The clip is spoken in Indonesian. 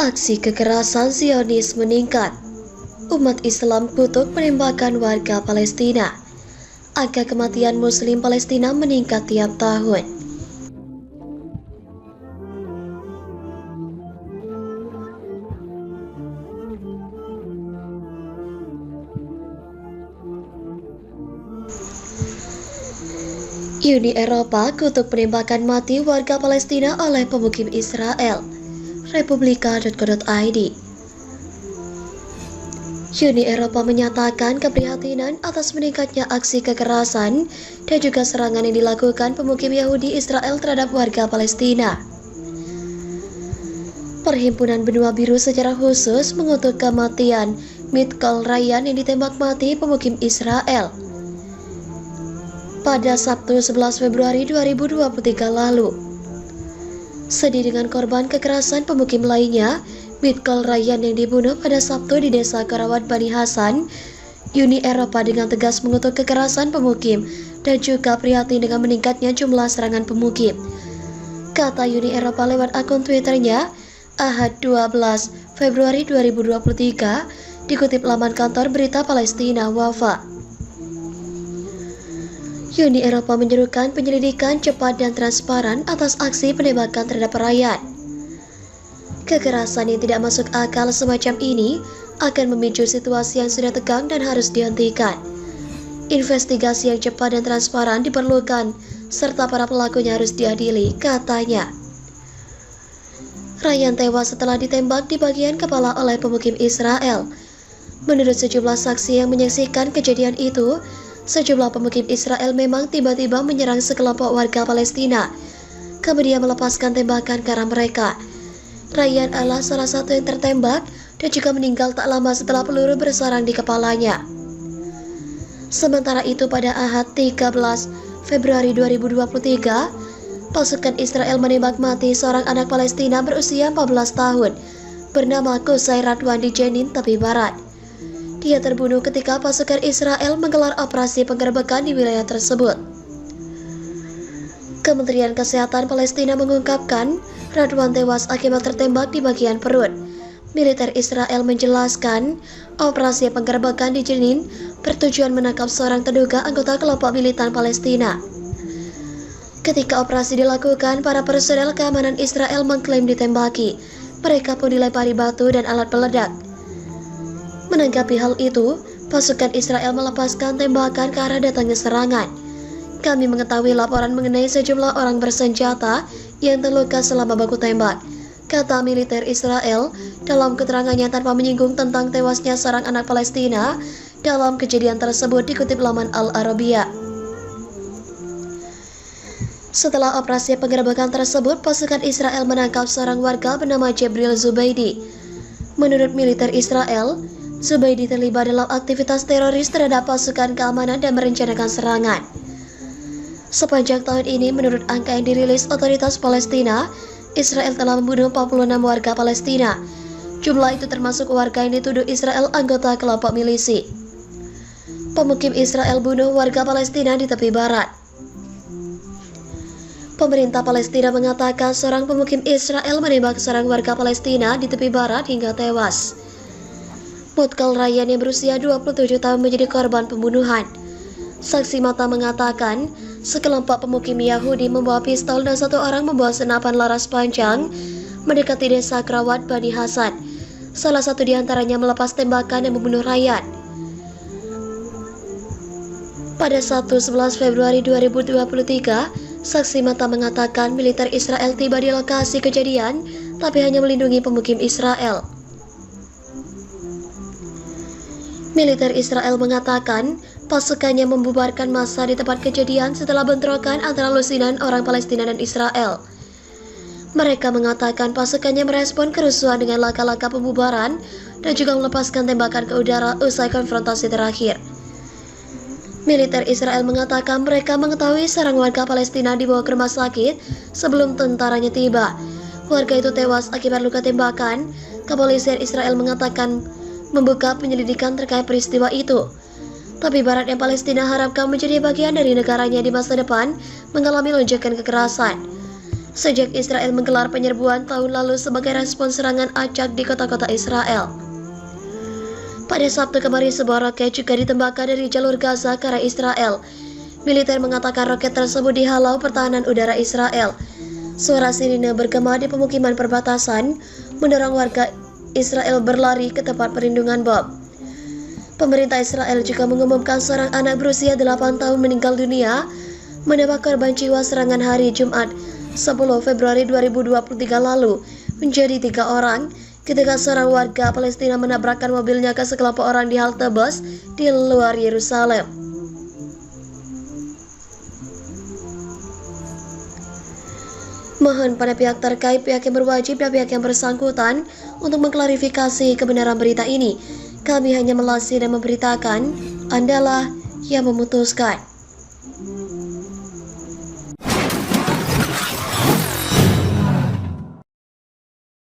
Aksi kekerasan Zionis meningkat. Umat Islam kutuk menembakkan warga Palestina. Angka kematian Muslim Palestina meningkat tiap tahun. Uni Eropa kutuk penembakan mati warga Palestina oleh pemukim Israel. Republika.co.id. Uni Eropa menyatakan keprihatinan atas meningkatnya aksi kekerasan dan juga serangan yang dilakukan pemukim Yahudi Israel terhadap warga Palestina. Perhimpunan Benua Biru secara khusus mengutuk kematian Mitkal Ryan yang ditembak mati pemukim Israel pada Sabtu 11 Februari 2023 lalu. Sedih dengan korban kekerasan pemukim lainnya, Mitkal Ryan yang dibunuh pada Sabtu di desa Karawat Bani Hasan. Uni Eropa dengan tegas mengutuk kekerasan pemukim dan juga prihatin dengan meningkatnya jumlah serangan pemukim. Kata Uni Eropa lewat akun Twitternya, Ahad 12 Februari 2023, dikutip laman kantor berita Palestina Wafa. Uni Eropa menyerukan penyelidikan cepat dan transparan atas aksi penembakan terhadap rakyat. Kekerasan yang tidak masuk akal semacam ini akan memicu situasi yang sudah tegang dan harus dihentikan. Investigasi yang cepat dan transparan diperlukan, serta para pelakunya harus diadili, katanya. Ryan tewas setelah ditembak di bagian kepala oleh pemukim Israel. Menurut sejumlah saksi yang menyaksikan kejadian itu, sejumlah pemukim Israel memang tiba-tiba menyerang sekelompok warga Palestina, kemudian melepaskan tembakan ke arah mereka. Ryan adalah salah satu yang tertembak dan juga meninggal tak lama setelah peluru bersarang di kepalanya. Sementara itu pada Ahad 13 Februari 2023, pasukan Israel menembak mati seorang anak Palestina berusia 14 tahun bernama Qusay Radwan di Jenin, tepi barat. Dia terbunuh ketika pasukan Israel menggelar operasi penggerebekan di wilayah tersebut. Kementerian Kesehatan Palestina mengungkapkan Radwan tewas akibat tertembak di bagian perut. Militer Israel menjelaskan operasi penggerebekan di Jenin bertujuan menangkap seorang terduga anggota kelompok militan Palestina. Ketika operasi dilakukan, para personel keamanan Israel mengklaim ditembaki. Mereka pun dilempari batu dan alat peledak. Menanggapi hal itu, pasukan Israel melepaskan tembakan ke arah datangnya serangan. Kami mengetahui laporan mengenai sejumlah orang bersenjata yang terluka selama baku tembak, kata militer Israel dalam keterangannya tanpa menyinggung tentang tewasnya seorang anak Palestina dalam kejadian tersebut, dikutip laman Al-Arabia. Setelah operasi penggerebekan tersebut, pasukan Israel menangkap seorang warga bernama Jibril Zubaidi. Menurut militer Israel, Zubaidi terlibat dalam aktivitas teroris terhadap pasukan keamanan dan merencanakan serangan. Sepanjang tahun ini, menurut angka yang dirilis otoritas Palestina, Israel telah membunuh 46 warga Palestina. Jumlah itu termasuk warga yang dituduh Israel anggota kelompok milisi. Pemukim Israel bunuh warga Palestina di tepi barat. Pemerintah Palestina mengatakan seorang pemukim Israel menembak seorang warga Palestina di tepi barat hingga tewas. Mitkal Ryan yang berusia 27 tahun menjadi korban pembunuhan. Saksi mata mengatakan sekelompok pemukim Yahudi membawa pistol dan satu orang membawa senapan laras panjang mendekati desa Karawat Bani Hasan. Salah satu di antaranya melepas tembakan dan membunuh Ryan. Pada Sabtu 11 Februari 2023, saksi mata mengatakan militer Israel tiba di lokasi kejadian tapi hanya melindungi pemukim Israel. Militer Israel mengatakan pasukannya membubarkan massa di tempat kejadian setelah bentrokan antara lusinan orang Palestina dan Israel. Mereka mengatakan pasukannya merespon kerusuhan dengan langkah-langkah pembubaran dan juga melepaskan tembakan ke udara usai konfrontasi terakhir. Militer Israel mengatakan mereka mengetahui seorang warga Palestina dibawa ke rumah sakit sebelum tentaranya tiba. Warga itu tewas akibat luka tembakan. Kepolisian Israel mengatakan membuka penyelidikan terkait peristiwa itu. Tapi Barat yang Palestina harapkan menjadi bagian dari negaranya di masa depan mengalami lonjakan kekerasan. sejak Israel menggelar penyerbuan tahun lalu sebagai respons serangan acak di kota-kota Israel. Pada Sabtu kemarin, sebuah roket juga ditembakkan dari jalur Gaza ke arah Israel. Militer mengatakan roket tersebut dihalau pertahanan udara Israel. Suara sirine bergema di pemukiman perbatasan, mendorong warga Israel berlari ke tempat perlindungan bom. Pemerintah Israel juga mengumumkan seorang anak berusia 8 tahun meninggal dunia menembak korban jiwa serangan hari Jumat 10 Februari 2023 lalu menjadi 3 orang ketika seorang warga Palestina menabrakkan mobilnya ke sekelompok orang di halte bus di luar Yerusalem. Mohon pada pihak terkait, pihak yang berwajib dan pihak yang bersangkutan untuk mengklarifikasi kebenaran berita ini. Kami hanya melasi dan memberitakan, Andalah yang memutuskan.